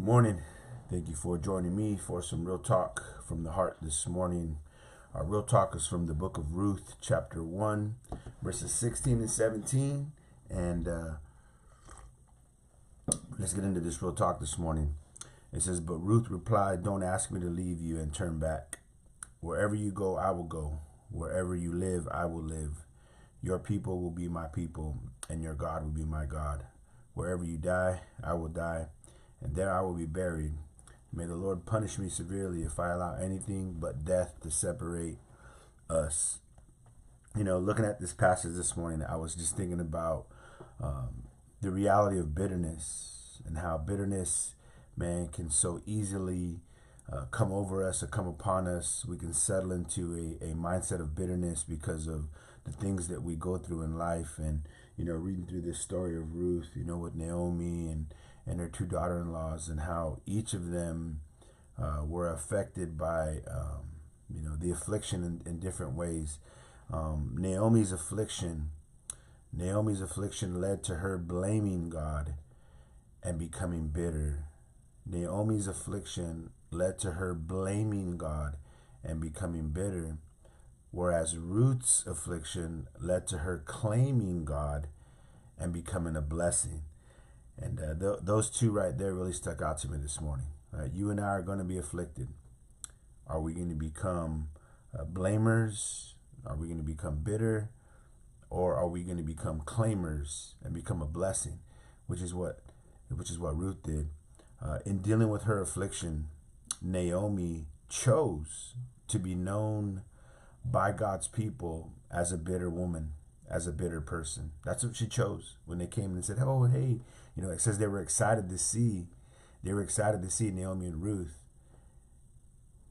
morning. Thank you for joining me for some real talk from the heart this morning. Our real talk is from the book of Ruth, chapter 1, verses 16 and 17. And let's get into this real talk this morning. It says, "But Ruth replied, 'Don't ask me to leave you and turn back. Wherever you go, I will go. Wherever you live, I will live. Your people will be my people, and your God will be my God. Wherever you die, I will die, and there I will be buried. May the Lord punish me severely if I allow anything but death to separate us.'" Looking at this passage this morning, I was just thinking about the reality of bitterness and how bitterness, man, can so easily come over us or come upon us. We can settle into a mindset of bitterness because of the things that we go through in life. And, reading through this story of Ruth, with Naomi and her two daughter-in-laws, and how each of them were affected by, the affliction in different ways. Naomi's affliction led to her blaming God and becoming bitter. Naomi's affliction led to her blaming God and becoming bitter, whereas Ruth's affliction led to her claiming God and becoming a blessing. And those two right there really stuck out to me this morning. You and I are going to be afflicted. Are we going to become blamers? Are we going to become bitter? Or are we going to become claimers and become a blessing? Which is what Ruth did. In dealing with her affliction, Naomi chose to be known by God's people as a bitter woman, as a bitter person. That's what she chose when they came and said, "Oh, hey," it says they were excited to see Naomi and Ruth.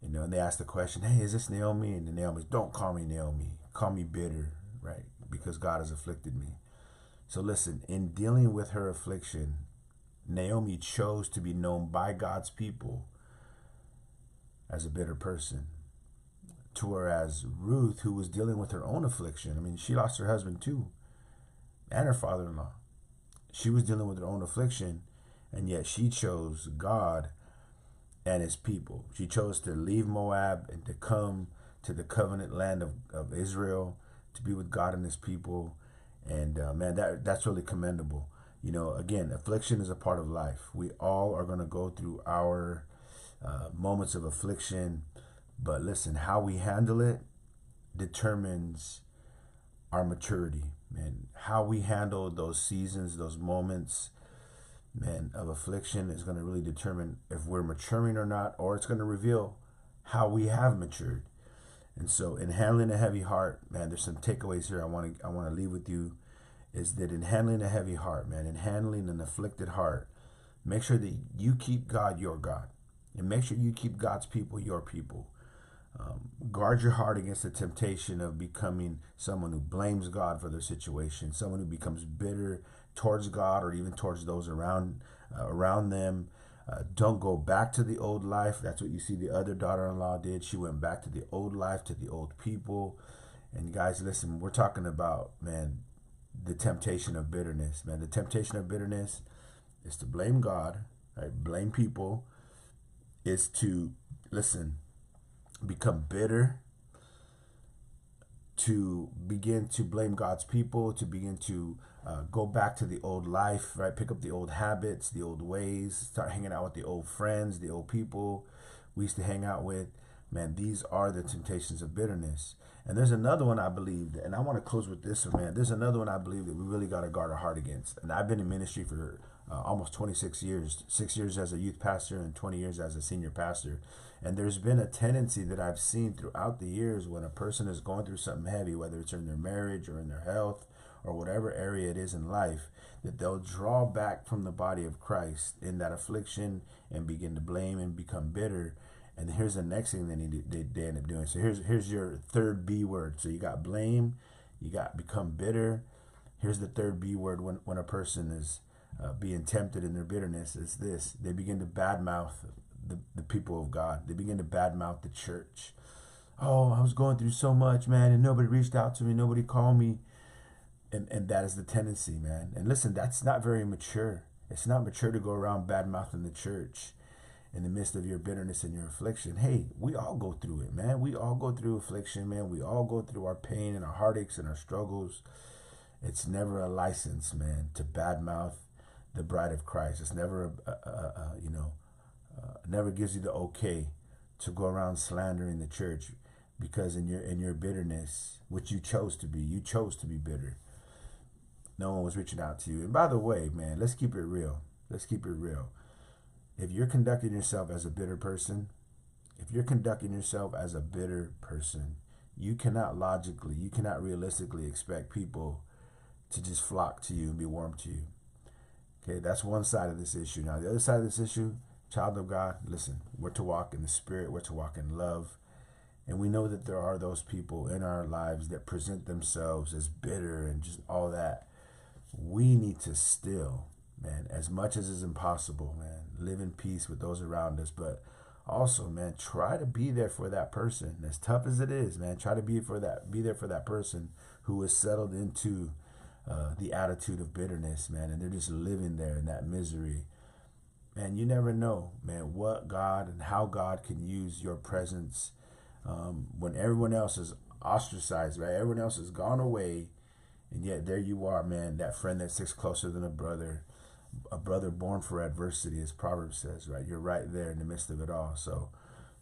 And they asked the question, "Hey, is this Naomi?" And the Naomi's, "Don't call me Naomi. Call me bitter," right? Because God has afflicted me. So listen, in dealing with her affliction, Naomi chose to be known by God's people as a bitter person. To whereas Ruth, who was dealing with her own affliction, she lost her husband too, and her father-in-law. She was dealing with her own affliction, and yet she chose God and his people. She chose to leave Moab and to come to the covenant land of Israel, to be with God and his people. And man, that's really commendable. Again, affliction is a part of life. We all are going to go through our moments of affliction. But listen, how we handle it determines our maturity, man. How we handle those seasons, those moments, man, of affliction is going to really determine if we're maturing or not, or it's going to reveal how we have matured. And so in handling a heavy heart, man, there's some takeaways here I want to leave with you, is that in handling a heavy heart, man, in handling an afflicted heart, make sure that you keep God your God, and make sure you keep God's people your people. Guard your heart against the temptation of becoming someone who blames God for their situation, someone who becomes bitter towards God or even towards those around them. Don't go back to the old life. That's what you see the other daughter-in-law did. She went back to the old life, to the old people. And guys, listen, we're talking about, man, the temptation of bitterness. Man, the temptation of bitterness is to blame God, right? Blame people, is to, listen, become bitter, to begin to blame God's people, to begin to go back to the old life, right? Pick up the old habits, the old ways, start hanging out with the old friends, the old people we used to hang out with. Man, these are the temptations of bitterness. And there's another one I believe, and I want to close with this one, man. There's another one I believe that we really got to guard our heart against. And I've been in ministry for almost 26 years, 6 years as a youth pastor and 20 years as a senior pastor. And there's been a tendency that I've seen throughout the years when a person is going through something heavy, whether it's in their marriage or in their health or whatever area it is in life, that they'll draw back from the body of Christ in that affliction and begin to blame and become bitter. And here's the next thing they end up doing. So here's your third B word. So you got blame, you got become bitter. Here's the third B word when a person is being tempted in their bitterness, is this: they begin to badmouth the people of God. They begin to badmouth the church. "Oh, I was going through so much, man, and nobody reached out to me, nobody called me." And that is the tendency, man. And listen, that's not very mature. It's not mature to go around bad mouthing the church. in the midst of your bitterness and your affliction. Hey, we all go through it, man. We all go through affliction, man. We all go through our pain and our heartaches and our struggles. It's never a license, man, to badmouth the bride of Christ. It's never, never gives you the okay to go around slandering the church, because in your bitterness, which you chose to be bitter. No one was reaching out to you. And by the way, man, let's keep it real. Let's keep it real. If you're conducting yourself as a bitter person, you cannot realistically expect people to just flock to you and be warm to you. Okay, that's one side of this issue. Now, the other side of this issue, child of God, listen, we're to walk in the Spirit, we're to walk in love. And we know that there are those people in our lives that present themselves as bitter and just all that. We need to still, man, as much as is impossible, man, live in peace with those around us. But also, man, try to be there for that person. As tough as it is, man, try to be there for that person who is settled into the attitude of bitterness, man, and they're just living there in that misery. Man, you never know, man, what God and how God can use your presence when everyone else is ostracized, right? Everyone else has gone away, and yet there you are, man, that friend that sticks closer than a brother born for adversity, as Proverbs says, right? You're right there in the midst of it all. So,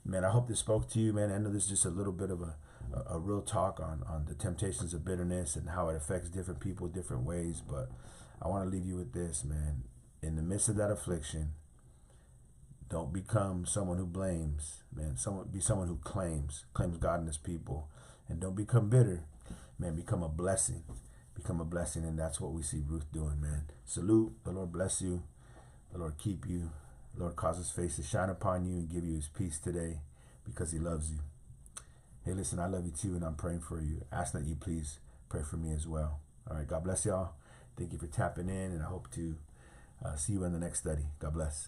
man, I hope this spoke to you, man. I know this is just a little bit of a real talk on the temptations of bitterness and how it affects different people different ways. But I want to leave you with this, man. In the midst of that affliction, don't become someone who blames, man. Be someone who claims God and his people. And don't become bitter, man. Become a blessing. And that's what we see Ruth doing, man. Salute. The Lord bless you. The Lord keep you. The Lord cause his face to shine upon you and give you his peace today, because he loves you. Hey, listen, I love you too, and I'm praying for you. Ask that you please pray for me as well. All right, God bless y'all. Thank you for tapping in, and I hope to see you in the next study. God bless.